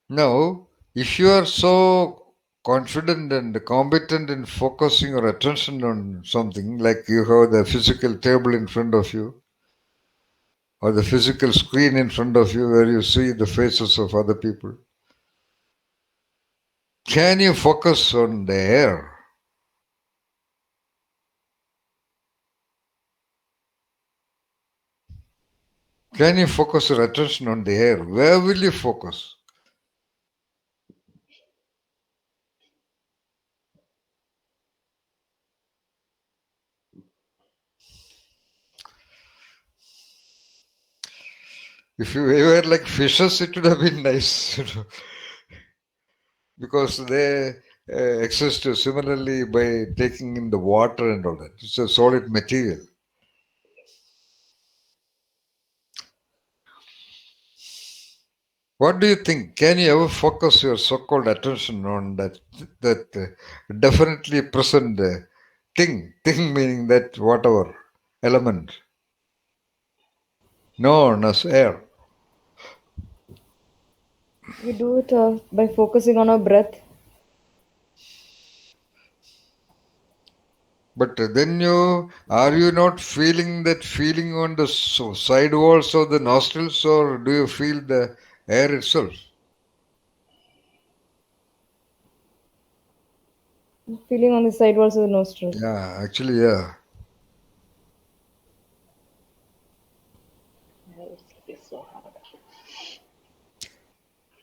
Now, if you are so confident and competent in focusing your attention on something, like you have the physical table in front of you or the physical screen in front of you where you see the faces of other people, can you focus on the air? Can you focus your attention on the air? Where will you focus? If you were like fishes, it would have been nice, because they exist similarly by taking in the water and all that. It's a solid material. What do you think? Can you ever focus your so-called attention on that definitely present thing? Thing meaning that whatever element. No, no, air. We do it by focusing on our breath. But then are you not feeling that feeling on the side walls of the nostrils, or do you feel the air itself? Feeling on the side walls of the nostril. Yeah, actually, yeah.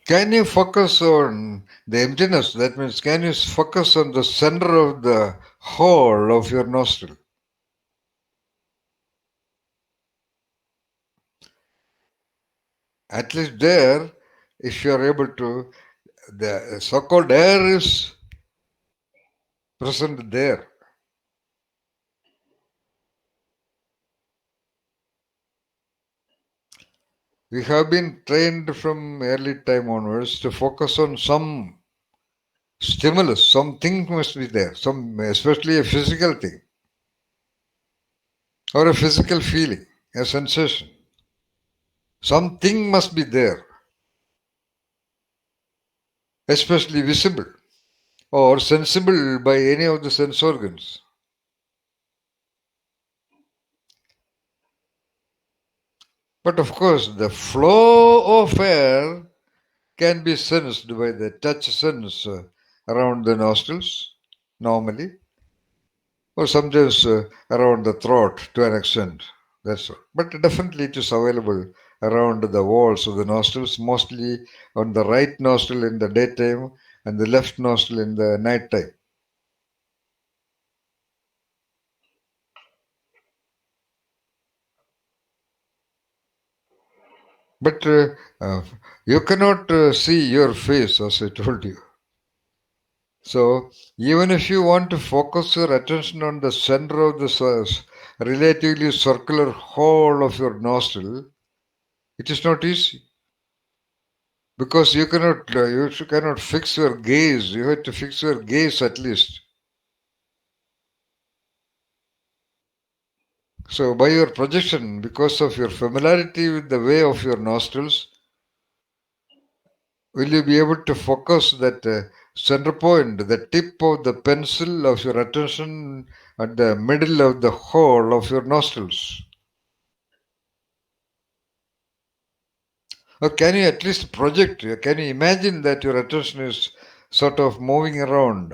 Can you focus on the emptiness? That means, can you focus on the center of the hole of your nostril? At least there, if you are able to, the so-called air is present there. We have been trained from early time onwards to focus on some stimulus, something must be there, some especially a physical thing or a physical feeling, a sensation. Something must be there, especially visible or sensible by any of the sense organs. But of course, the flow of air can be sensed by the touch sense around the nostrils, normally, or sometimes around the throat to an extent. That's all. But definitely it is available around the walls of the nostrils, mostly on the right nostril in the daytime and the left nostril in the night time. But uh, you cannot see your face, as I told you. So, even if you want to focus your attention on the center of the relatively circular hole of your nostril, it is not easy because you cannot fix your gaze. You have to fix your gaze at least. So, by your projection, because of your familiarity with the way of your nostrils, will you be able to focus that center point, the tip of the pencil of your attention at the middle of the hole of your nostrils? Or can you at least project? Can you imagine that your attention is sort of moving around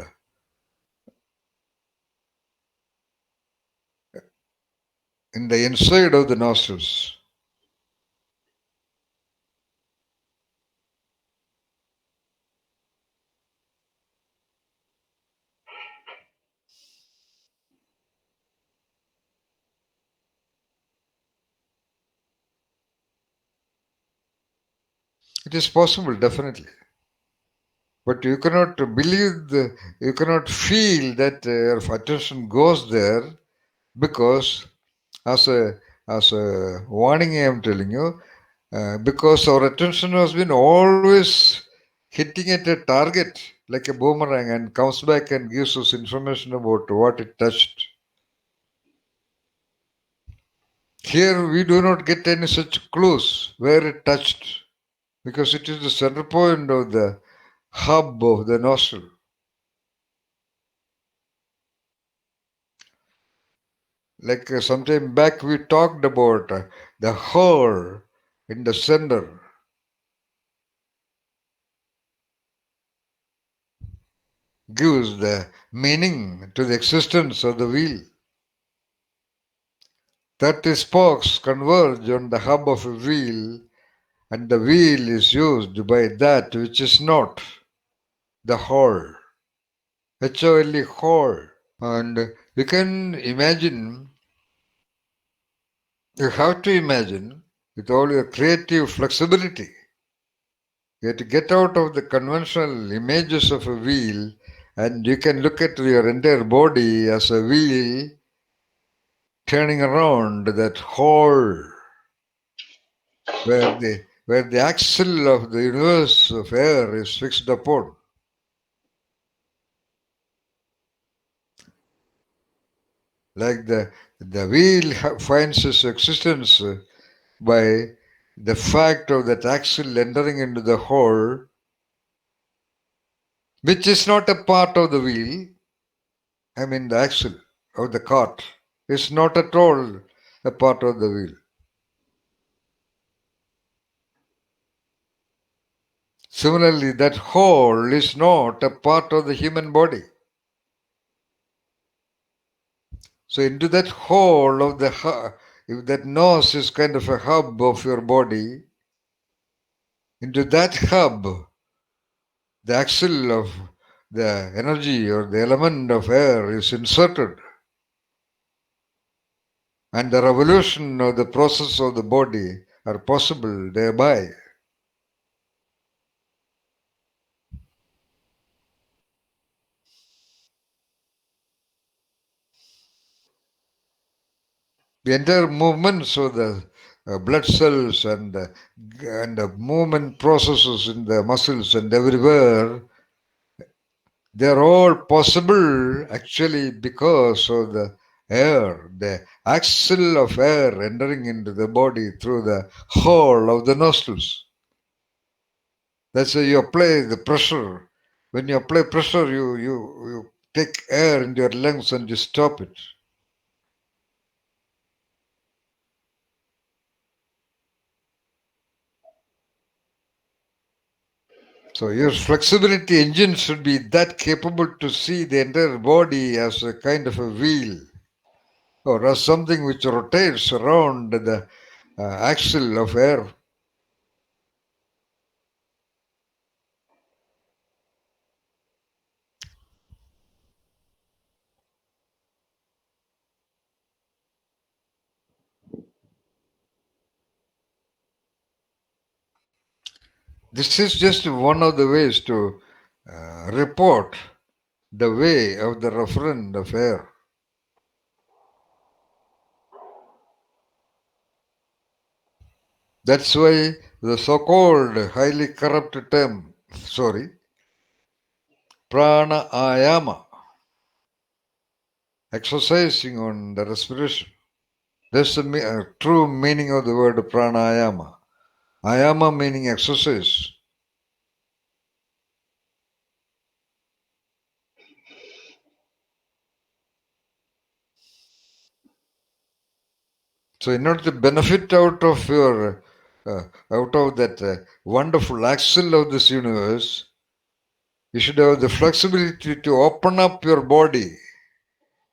in the inside of the nostrils? It is possible, definitely. But you cannot you cannot feel that your attention goes there because, as a warning, I am telling you, because our attention has been always hitting at a target like a boomerang and comes back and gives us information about what it touched. Here we do not get any such clues where it touched. because it is the center point of the hub of the nostril. Like some time back, we talked about the hole in the center gives the meaning to the existence of the wheel. 30 spokes converge on the hub of a wheel, and the wheel is used by that which is not the whole. H-O-L-E, whole. And you can imagine, you have to imagine with all your creative flexibility. You have to get out of the conventional images of a wheel, and you can look at your entire body as a wheel turning around that whole where the axle of the universe of air is fixed upon. Like the wheel finds its existence by the fact of that axle entering into the hole, which is not a part of the wheel. I mean, the axle of the cart is not at all a part of the wheel. Similarly, that hole is not a part of the human body. So into that hole of the if that nose is kind of a hub of your body, into that hub, the axle of the energy or the element of air is inserted, and the revolution of the process of the body are possible thereby. The entire movements of the blood cells and the movement processes in the muscles and everywhere, they are all possible actually because of the air, the axle of air entering into the body through the hole of the nostrils. That's why you apply the pressure. When you apply pressure, you take air into your lungs and you stop it. So your flexibility engine should be that capable to see the entire body as a kind of a wheel or as something which rotates around the axle of air. This is just one of the ways to report the way of the referent of air. That's why the so-called highly corrupt term, pranayama, exercising on the respiration. That's the true meaning of the word pranayama. Ayama meaning exercise. So in order to benefit out of that wonderful axle of this universe, you should have the flexibility to open up your body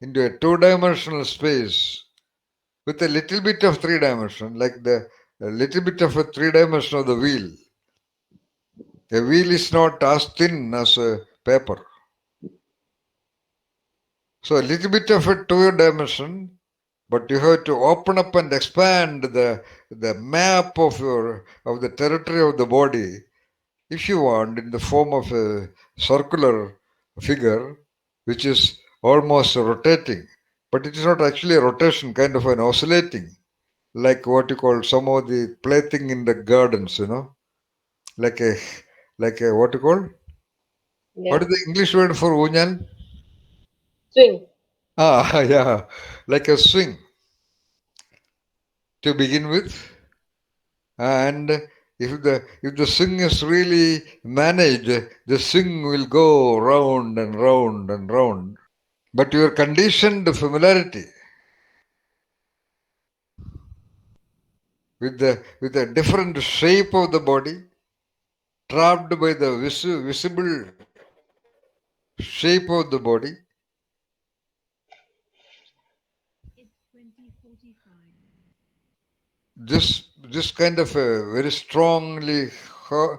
into a two-dimensional space with a little bit of three-dimension, like a little bit of a three-dimension of the wheel. A wheel is not as thin as a paper. So a little bit of a two-dimension, but you have to open up and expand the map of the territory of the body, if you want, in the form of a circular figure, which is almost rotating. But it is not actually a rotation, kind of an oscillating, like what you call some of the plaything in the gardens, like a what you call? What Yeah. is the English word for unyan? Swing. Ah, yeah, like a swing to begin with. And if the swing is really managed, the swing will go round and round and round. But your conditioned familiarity with the different shape of the body, trapped by the visible shape of the body, this kind of a very strongly uh,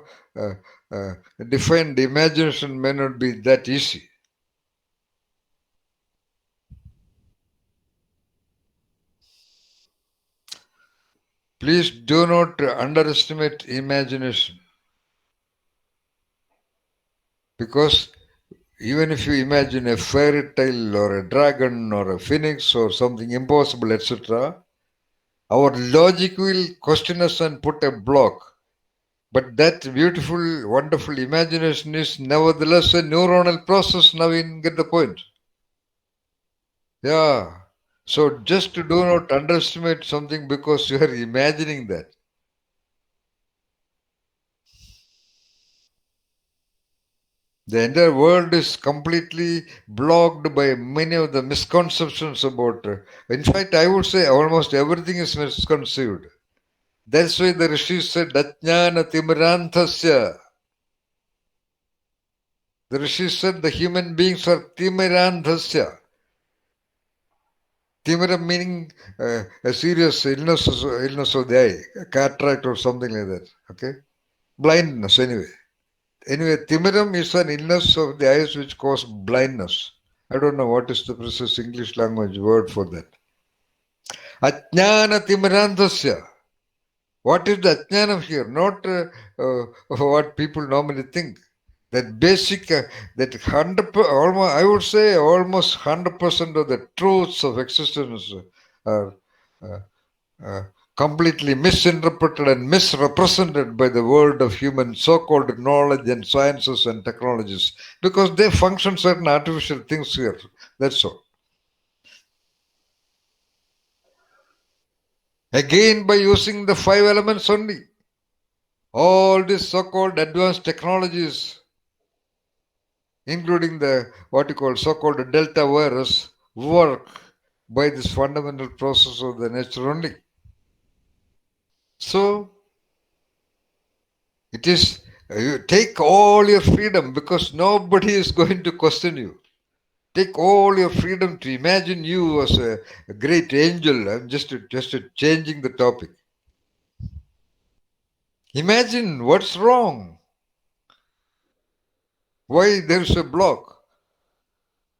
uh, defined imagination may not be that easy. Please do not underestimate imagination, because even if you imagine a fairy tale or a dragon or a phoenix or something impossible, etc., our logic will question us and put a block. But that beautiful, wonderful imagination is nevertheless a neuronal process. Now you get the point. Yeah. So just do not underestimate something because you are imagining that. The entire world is completely blocked by many of the misconceptions about. In fact, I would say almost everything is misconceived. That's why the Rishis said, Ajnana Timiranthasya. The Rishis said the human beings are Timiranthasya. Timira meaning a serious illness of the eye, a cataract or something like that. Okay? Blindness, anyway. Anyway, Timiram is an illness of the eyes which causes blindness. I don't know what is the precise English language word for that. Ajnana Timiranthasya. What is the Ajnanam here? Not what people normally think. That basic, that 100%, almost, I would say almost 100% of the truths of existence are uh, uh, completely misinterpreted and misrepresented by the world of human so-called knowledge and sciences and technologies, because they function certain artificial things here. That's all. Again, by using the five elements only, all these so-called advanced technologies, including the what you call so-called Delta virus, work by this fundamental process of the nature only. So it is you take all your freedom because nobody is going to question you. Take all your freedom to imagine you as a great angel. I'm just changing the topic. Imagine what's wrong. Why there's a block.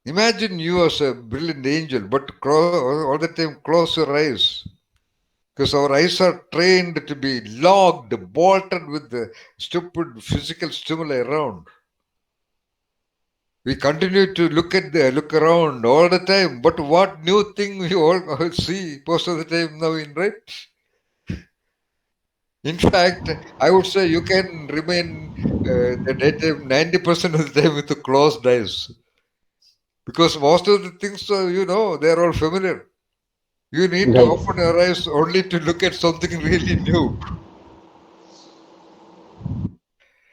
Imagine you as a brilliant angel, but all the time close your eyes. Because our eyes are trained to be locked, bolted with the stupid physical stimuli around. We continue to look around all the time. But what new thing we all see most of the time now in right? In fact, I would say you can remain the daytime 90% of the time with the closed eyes. Because most of the things, they're all familiar. You need to Right. open your eyes only to look at something really new.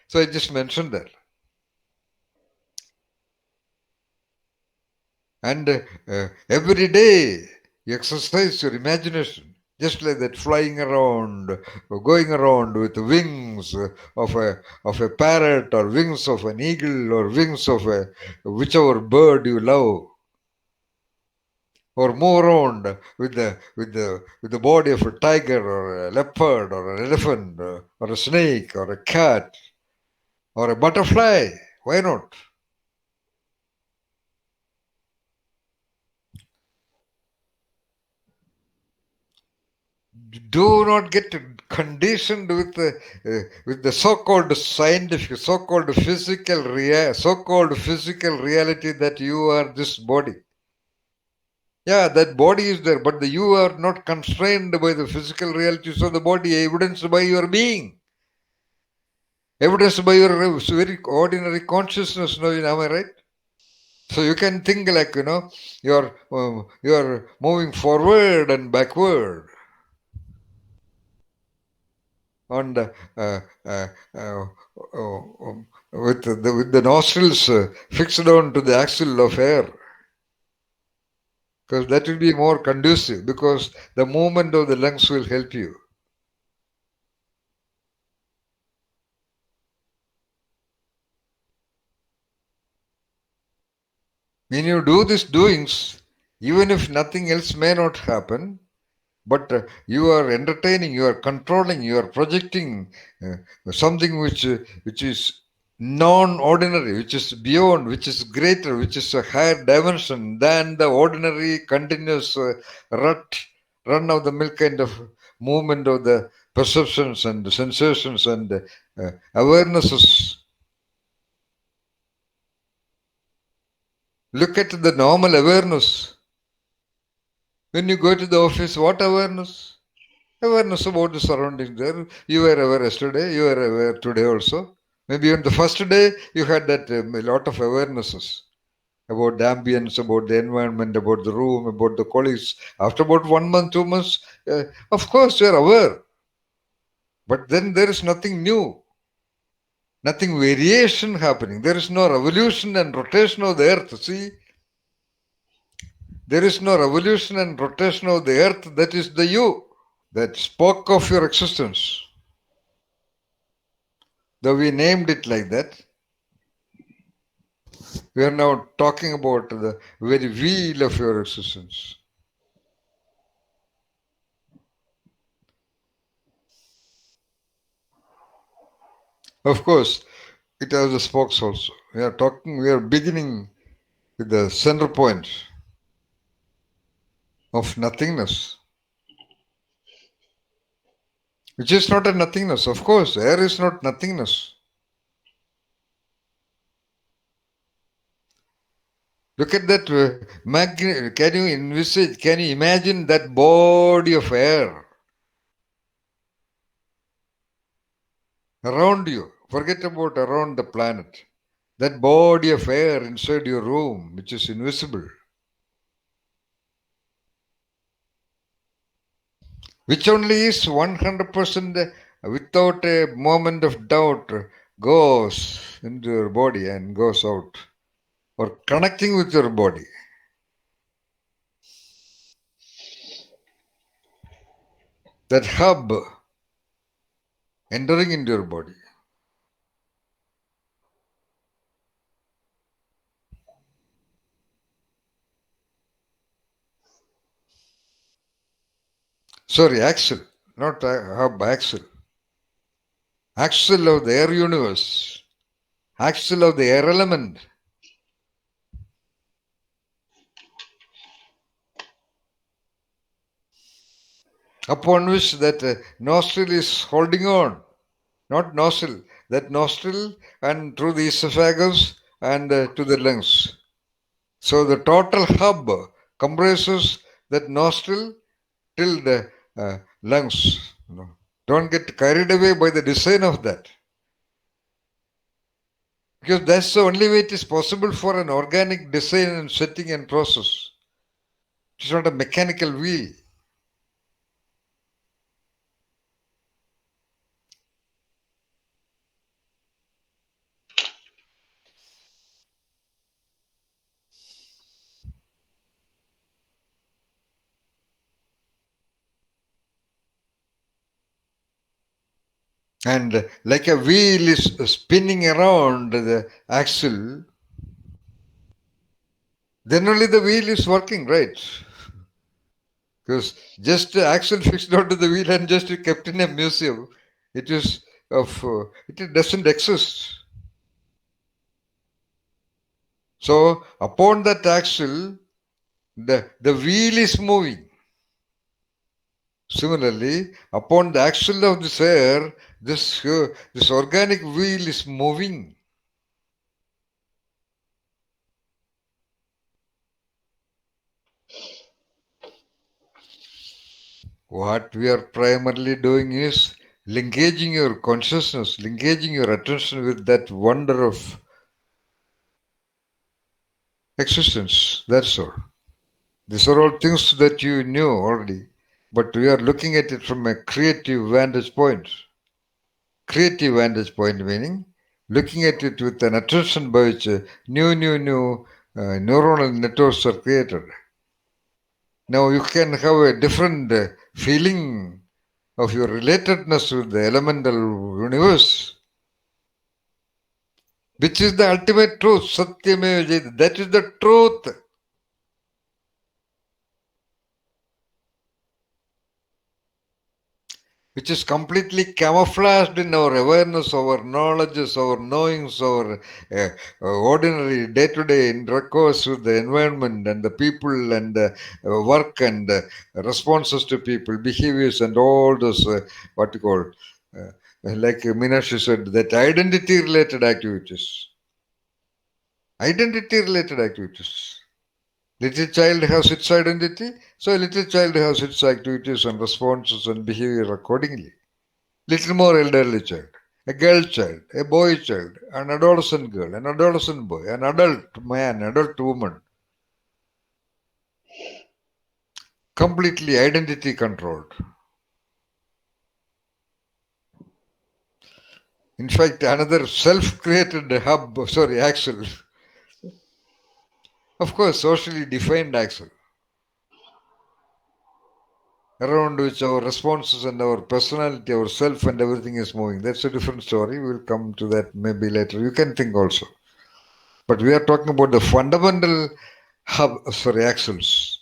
So I just mentioned that. And every day you exercise your imagination, just like that, flying around, or going around with wings of a parrot, or wings of an eagle, or wings of a whichever bird you love, or move around with the body of a tiger, or a leopard, or an elephant, or a snake, or a cat, or a butterfly. Why not? Do not get conditioned with the so-called scientific, so-called physical reality that you are this body. Yeah, that body is there, but you are not constrained by the physical realities of the body, evidenced by your being, evidenced by your very ordinary consciousness. Now, am I right? So you can think like you're moving forward and backward. on the with the nostrils fixed on to the axle of air, because that will be more conducive, because the movement of the lungs will help you. When you do these doings, even if nothing else may not happen, but you are entertaining, you are controlling, you are projecting something which is non-ordinary, which is beyond, which is greater, which is a higher dimension than the ordinary continuous run of the milk kind of movement of the perceptions and sensations and awarenesses. Look at the normal awareness. When you go to the office, what awareness? Awareness about the surroundings there. You were aware yesterday, you were aware today also. Maybe on the first day, you had that a lot of awarenesses about the ambience, about the environment, about the room, about the colleagues. After about 1 month, 2 months, of course, you are aware. But then there is nothing new, nothing variation happening. There is no revolution and rotation of the earth. See, there is no revolution and rotation of the earth. That is the you that spoke of your existence. Though we named it like that, we are now talking about the very wheel of your existence. Of course, it has the spokes also. We are beginning with the center point of nothingness, which is not a nothingness. Of course, air is not nothingness. Look at that. Can you envisage, can you imagine that body of air around you? Forget about around the planet. That body of air inside your room, which is invisible, which only is 100% without a moment of doubt goes into your body and goes out, or connecting with your body. That hub entering into your body. Sorry, axle, not hub, axle. Axle of the air universe. Axle of the air element. Upon which that nostril is holding on. Not nostril. That nostril and through the esophagus and to the lungs. So the total hub comprises that nostril till the lungs. Don't get carried away by the design of that. Because that's the only way it is possible for an organic design and setting and process. It's not a mechanical wheel. And like a wheel is spinning around the axle, then only the wheel is working, right? Because just the axle fixed onto the wheel and just kept in a museum, it is it doesn't exist. So upon that axle, the wheel is moving. Similarly, upon the axle of this air, this organic wheel is moving. What we are primarily doing is engaging your consciousness, engaging your attention with that wonder of existence. That's all. These are all things that you knew already, but we are looking at it from a creative vantage point. Creative vantage point meaning looking at it with an attention by which new neuronal networks are created. Now you can have a different feeling of your relatedness with the elemental universe, which is the ultimate truth. Satyameva Jayate. That is the truth, which is completely camouflaged in our awareness, our knowledges, our knowings, our ordinary day-to-day intercourse with the environment and the people and work and responses to people, behaviors and all those, what you call, like Meenakshi said, that identity-related activities. Identity-related activities. Little child has its identity, so a little child has its activities and responses and behavior accordingly. Little more elderly child, a girl child, a boy child, an adolescent girl, an adolescent boy, an adult man, adult woman, completely identity controlled. In fact, another self-created axle, of course, socially defined axle, around which our responses and our personality, our self and everything is moving. That's a different story. We'll come to that maybe later. You can think also. But we are talking about the fundamental axles.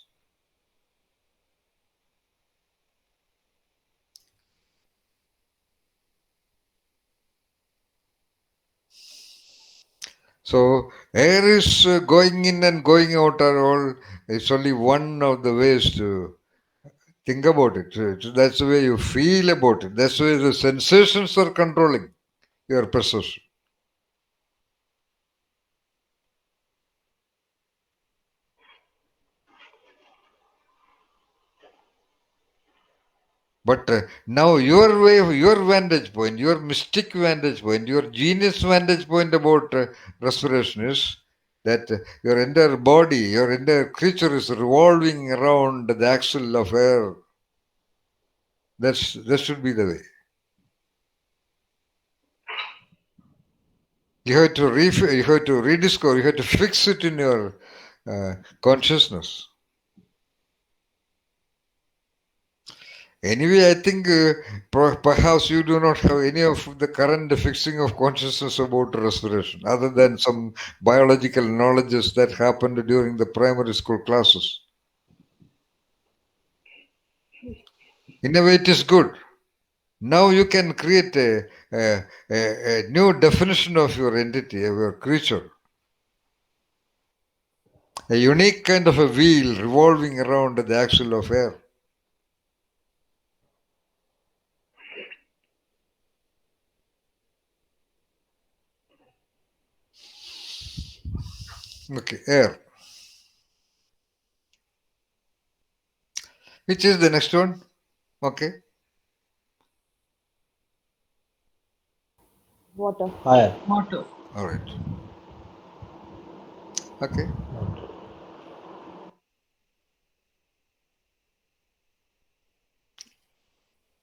So air is going in and going out are all, it's only one of the ways to think about it. That's the way you feel about it. That's the way the sensations are controlling your perception. But now your way, your vantage point, your mystic vantage point, your genius vantage point about respiration is that your entire body, your entire creature is revolving around the axle of air. That should be the way. You have to you have to rediscover, you have to fix it in your consciousness. Anyway, I think perhaps you do not have any of the current fixing of consciousness about respiration, other than some biological knowledges that happened during the primary school classes. In a way, it is good. Now you can create a new definition of your entity, of your creature. A unique kind of a wheel revolving around the axle of air. Okay, air. Which is the next one? Okay, Water. Fire. Water. all right. Okay.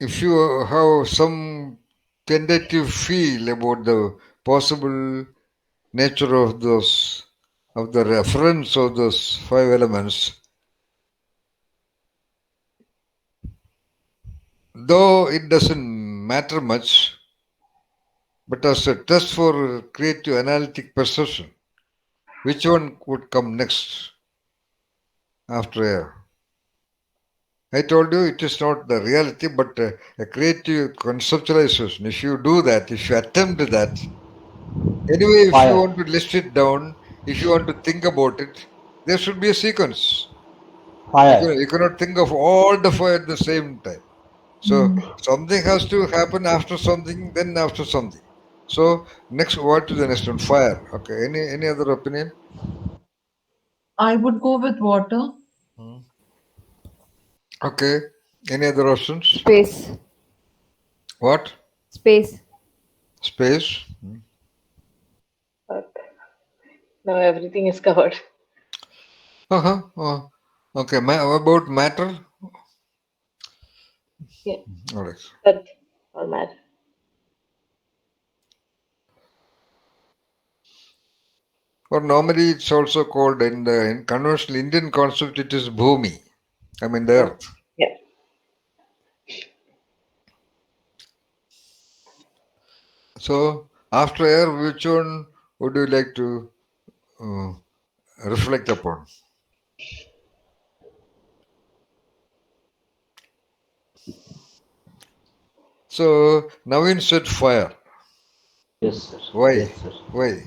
If you have some tentative feel about the possible nature of those, of the reference of those five elements, though it doesn't matter much, but as a test for creative analytic perception, which one would come next after air? I told you it is not the reality, but a creative conceptualization. If you do that, if you attempt that, anyway, if you Fire. want to list it down, if you want to think about it, there should be a sequence. Fire. You cannot think of all the five at the same time. So something has to happen after something, then after something. So next, what is the next one? Fire. Okay. Any other opinion? I would go with water. Hmm. Okay. Any other options? Space. What? Space. Space. Hmm. But now everything is covered. Uh-huh. Okay. About matter. Yeah, All right. earth or matter. Or normally it's also called in conventional Indian concept, it is Bhumi. I mean the Yeah. earth. Yeah. So after air, which one would you like to uh, reflect upon? So Naveen said fire. Yes, sir. Yes, Why? sir. Why?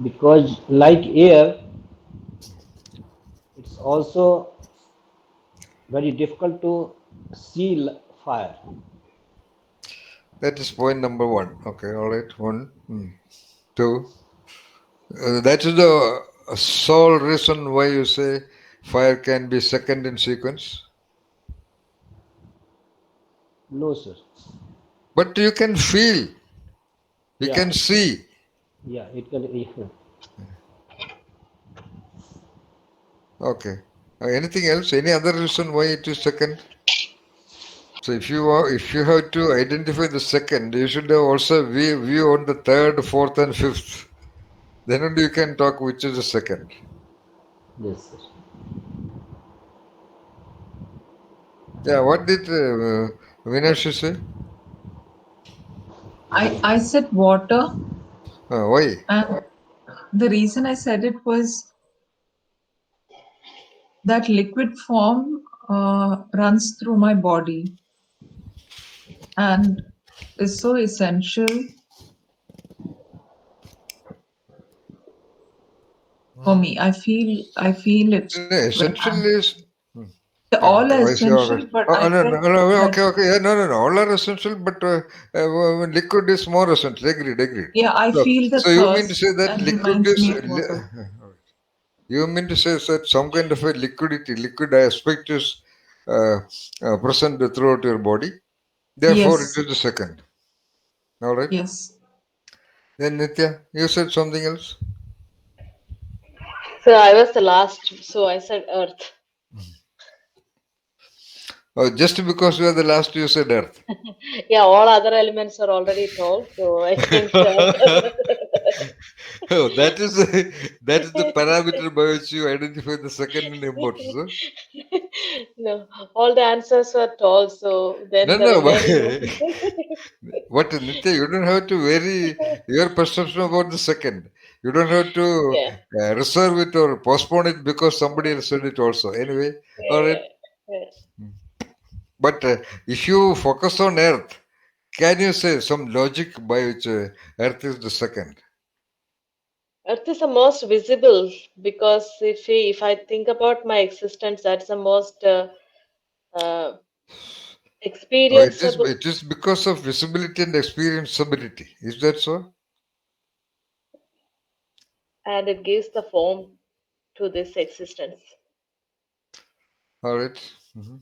Because like air, it's also very difficult to see fire. That is point number one. Okay, all right. One, two. That is the sole reason why you say fire can be second in sequence. No, sir. But you can feel, you Yeah, can see. yeah, it can. Yeah. Okay. Anything else? Any other reason why it is second? So if you have to identify the second, you should have also view on the third, fourth, and fifth. Then only you can talk which is the second. Yes, sir. Yeah. What did Vinash say? I said water, Why? and the reason I said it was that liquid form runs through my body and is so essential for me. I feel it when Essential I'm. is. They're Yeah, all okay, I see. All right. essential, but Oh, I no, no, felt no, like, okay, okay. Yeah, no, no, no. All are essential, but liquid is more essential. Agreed, agreed. yeah, I So, feel the so you mean to thirst say that and liquid reminds is. me of water. You mean to say that some kind of a liquidity, liquid aspect is present throughout your body. Therefore, it Yes, is the second. All right. yes. Then Nitya, you said something else. So I was the last, so I said Earth. Just because you are the last, you said Earth. Yeah, all other elements are already told, so I think Oh, that is the parameter by which you identify the second in importance. Huh? no, all the answers were told, so No, then the no. remaining. What Nitya, you don't have to vary your perception about the second. You don't have to Yeah, reserve it or postpone it because somebody else said it also. Anyway, all yeah, right. yeah, yeah. But if you focus on Earth, can you say some logic by which Earth is the second? Earth is the most visible because if I think about my existence, that's the most uh, experienceable, It is because of visibility and experienceability. Is that so? and it gives the form to this existence. All right. Mhm.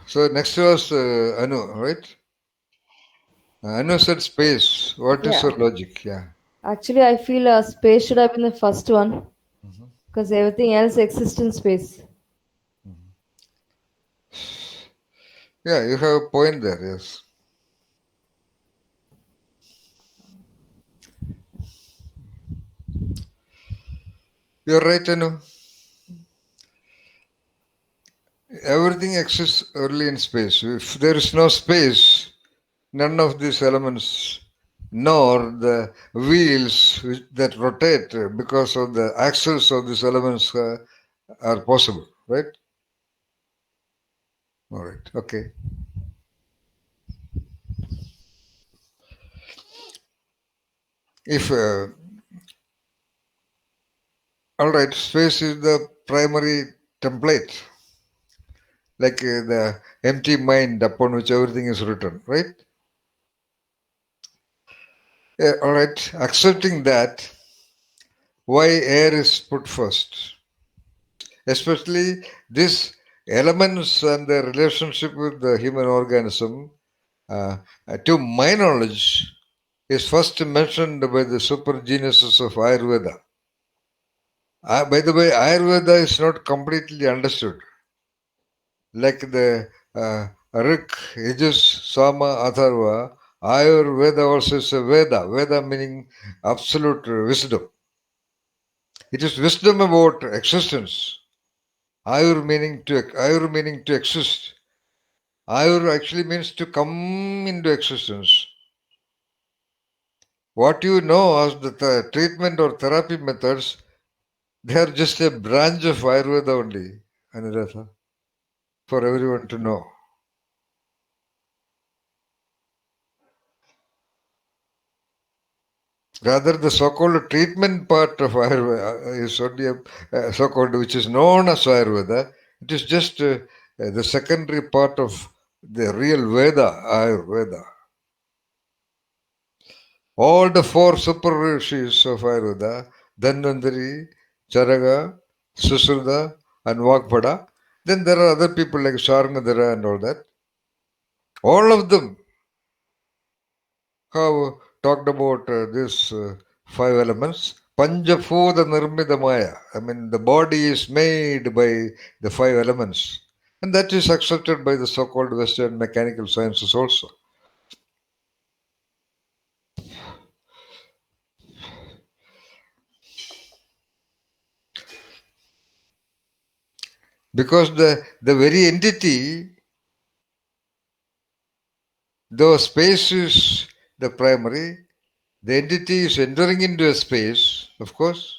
So next was Anu, right? Anu said space. What is Yeah. your logic? Yeah. Actually, I feel space should have been the first one because everything else exists in space. Yeah, you have a point there, yes. You're right, Anu. Everything exists early in space. If there is no space, none of these elements, nor the wheels that rotate because of the axles of these elements are possible, right? All right, okay. If, all right, space is the primary template, like the empty mind upon which everything is written, right? Yeah, all right, accepting that, why air is put first? Especially these elements and their relationship with the human organism, uh, to my knowledge, is first mentioned by the super geniuses of Ayurveda. By the way, Ayurveda is not completely understood. like the Rik, Yajus, Sama, Atharva. Ayurveda also is a Veda. Veda meaning absolute wisdom. It is wisdom about existence. Ayur meaning to exist. Ayur actually means to come into existence. What you know as the treatment or therapy methods, they are just a branch of Ayurveda only, Anuradha, for everyone to know. Rather, the so-called treatment part of Ayurveda is only a so-called, which is known as Ayurveda. It is just the secondary part of the real Veda, Ayurveda. All the four super rishis of Ayurveda, Dhanvantari, Charaka, Susruta, and Vagpada. Then there are other people like Sharngadara and all that. All of them have talked about these five elements. Panjaphoda Nirmida Maya. I mean, the body is made by the five elements. And that is accepted by the so-called Western mechanical sciences also. Because the very entity, though space is the primary, the entity is entering into a space, of course,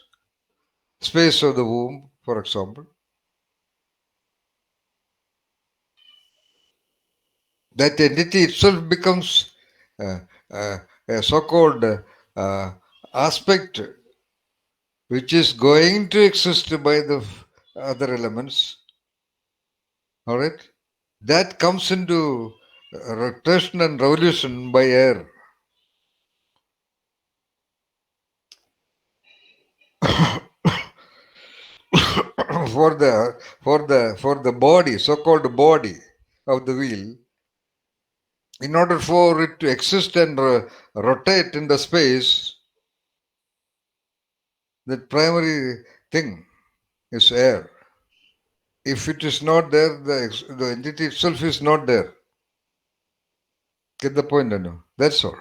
space of the womb, for example. That entity itself becomes uh, a so-called aspect which is going to exist by the other elements. All right, that comes into rotation and revolution by air. For the body, so-called body of the wheel, in order for it to exist and rotate in the space, the primary thing is air. If it is not there, the entity itself is not there. Get the point, I know. That's all.